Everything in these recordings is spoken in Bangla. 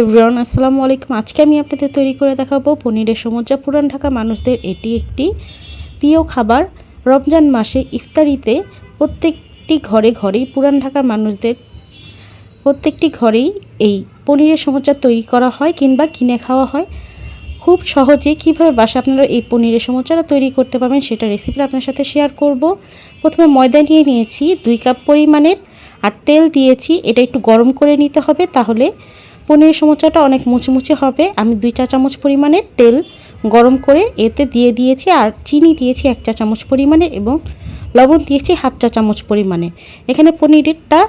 এভরিওয়ান, আসসালামু আলাইকুম। আজকে আমি আপনাদের তৈরি করে দেখাবো পনিরের সমুচা। পুরান ঢাকা মানুষদের এটি একটি প্রিয় খাবার। রমজান মাসে ইফতারিতে প্রত্যেকটি ঘরেই পুরান ঢাকার মানুষদের প্রত্যেকটি ঘরেই এই পনিরের সমুচা তৈরি করা হয় কিংবা কিনে খাওয়া হয়। খুব সহজে কীভাবে বাসায় আপনারা এই পনিরের সমুচাটা তৈরি করতে পারবেন সেটা রেসিপি আপনার সাথে শেয়ার করব। প্রথমে ময়দা নিয়ে নিয়েছি 2 কাপ পরিমাণের, আর তেল দিয়েছি। এটা একটু গরম করে নিতে হবে, তাহলে পনিরের সমুচাটা অনেক মুচমুচে হবে। আমি 2 চা চামচ পরিমাণের তেল গরম করে এতে দিয়ে দিয়েছি, আর চিনি দিয়েছি 1 চা চামচ পরিমাণে এবং লবণ দিয়েছি 1/2 চা চামচ পরিমাণে। এখানে পনিরটা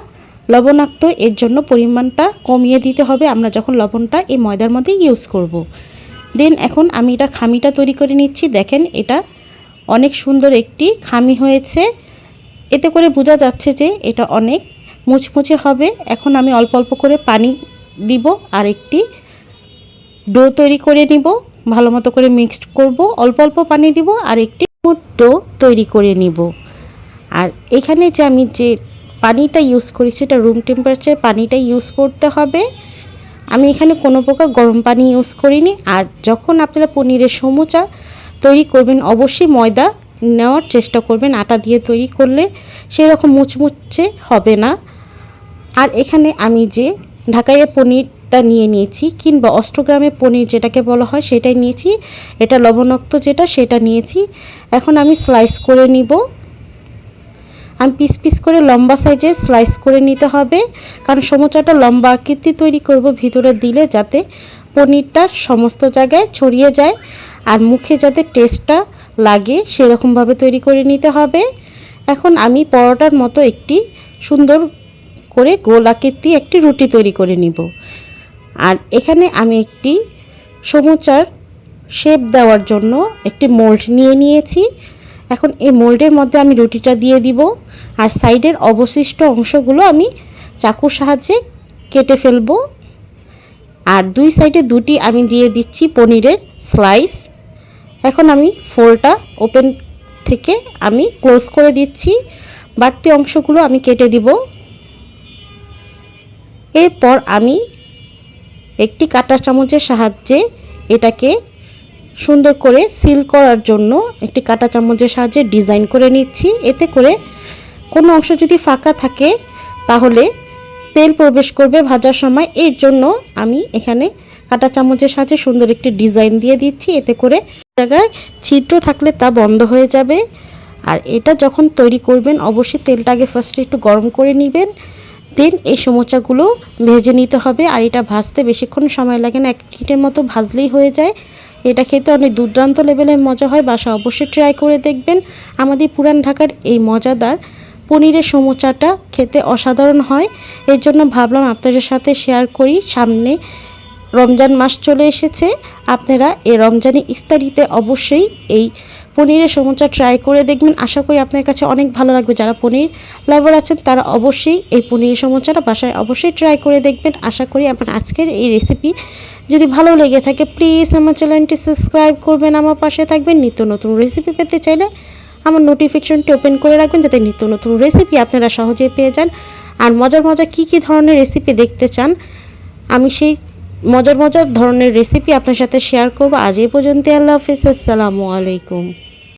লবণাক্ত, এর জন্য পরিমাণটা কমিয়ে দিতে হবে আমরা যখন লবণটা এই ময়দার মধ্যে ইউজ করব। দেন এখন আমি এটা খামিটা তৈরি করে নিচ্ছি। দেখেন এটা অনেক সুন্দর একটি খামি হয়েছে, এতে করে বোঝা যাচ্ছে যে এটা অনেক মুচমুচে হবে। এখন আমি অল্প অল্প করে পানি দিব আর একটি ডো তৈরি করে নিব। ভালো মতো করে মিক্সড করব, অল্প অল্প পানি দিব আর একটি ডো তৈরি করে নিব। আর এখানে যে আমি যে পানিটা ইউজ করি সেটা রুম টেম্পারেচার পানিটা ইউজ করতে হবে। আমি এখানে কোনো প্রকার গরম পানি ইউজ করিনি। আর যখন আপনারা পনিরের সমুচা তৈরি করবেন অবশ্যই ময়দা নেওয়ার চেষ্টা করবেন। আটা দিয়ে তৈরি করলে সেরকম মুচমুচে হবে না। আর এখানে আমি যে ঢাকাইয়া পনিরটা নিয়ে নিয়েছি কিংবা অষ্টগ্রামের পনির যেটাকে বলা হয় সেটাই নিয়েছি। এটা লবণাক্ত যেটা সেটা নিয়েছি। এখন আমি স্লাইস করে নিব। আমি পিস পিস করে লম্বা সাইজের স্লাইস করে নিতে হবে, কারণ সমুচাটা লম্বা আকৃতি তৈরি করব ভিতরে দিলে যাতে পনিরটা সমস্ত জায়গায় ছড়িয়ে যায় আর মুখে যাতে টেস্টটা লাগে সেরকমভাবে তৈরি করে নিতে হবে। এখন আমি পরোটার মতো একটি সুন্দর করে গোল আকৃতি একটি রুটি তৈরি করে নিব। আর এখানে আমি একটি সমুচার শেপ দেওয়ার জন্য একটি মোল্ড নিয়ে নিয়েছি। এখন এই মোল্ডের মধ্যে আমি রুটিটা দিয়ে দিব, আর সাইডের অবশিষ্ট অংশগুলো আমি চাকুর সাহায্যে কেটে ফেলব। আর দুই সাইডে দুটি আমি দিয়ে দিচ্ছি পনিরের স্লাইস। এখন আমি ফোল্ডটা ওপেন থেকে আমি ক্লোজ করে দিচ্ছি, বাড়তি অংশগুলো আমি কেটে দিব। এরপর আমি একটি কাঁটা চামচের সাহায্যে এটাকে সুন্দর করে সিল করার জন্য একটি কাঁটা চামচের সাহায্যে ডিজাইন করে নিচ্ছি। এতে করে কোনো অংশ যদি ফাঁকা থাকে তাহলে তেল প্রবেশ করবে ভাজার সময়, এর জন্য আমি এখানে কাঁটা চামচের সাহায্যে সুন্দর একটি ডিজাইন দিয়ে দিচ্ছি। এতে করে জায়গায় ছিদ্র থাকলে তা বন্ধ হয়ে যাবে। আর এটা যখন তৈরি করবেন অবশ্যই তেলটা আগে ফার্স্টে একটু গরম করে নেবেন, দেন এই সমুচাগুলো ভেজে নিতে হবে। আর এটা ভাজতে বেশিক্ষণ সময় লাগে না, 1 মিনিটের মতো ভাজলেই হয়ে যায়। এটা খেতে অনেক দুর্দান্ত লেভেলের মজা হয়, বাসা অবশ্যই ট্রাই করে দেখবেন। আমাদের পুরান ঢাকার এই মজাদার পনিরের সমুচাটা খেতে অসাধারণ হয়, এর জন্য ভাবলাম আপনাদের সাথে শেয়ার করি। সামনে রমজান মাস চলে এসেছে, আপনারা এই রমজানি ইফতারিতে অবশ্যই এই পনিরের সমুচা ট্রাই করে দেখবেন। আশা করি আপনার কাছে অনেক ভালো লাগবে। যারা পনির লাভার আছেন তারা অবশ্যই এই পনিরের সমুচাটা বাসায় অবশ্যই ট্রাই করে দেখবেন। আশা করি আপনার আজকের এই রেসিপি যদি ভালো লেগে থাকে প্লিজ আমার চ্যানেলটি সাবস্ক্রাইব করবেন, আমার পাশে থাকবেন। নিত্য নতুন রেসিপি পেতে চাইলে আমার নোটিফিকেশনটি ওপেন করে রাখবেন যাতে নিত্য নতুন রেসিপি আপনারা সহজেই পেয়ে যান। আর মজার কী ধরনের রেসিপি দেখতে চান আমি সেই মজার ধরনের রেসিপি আপনার সাথে শেয়ার করব। আজ এই পর্যন্ত, আল্লাহ হাফেজ, আসসালামু আলাইকুম।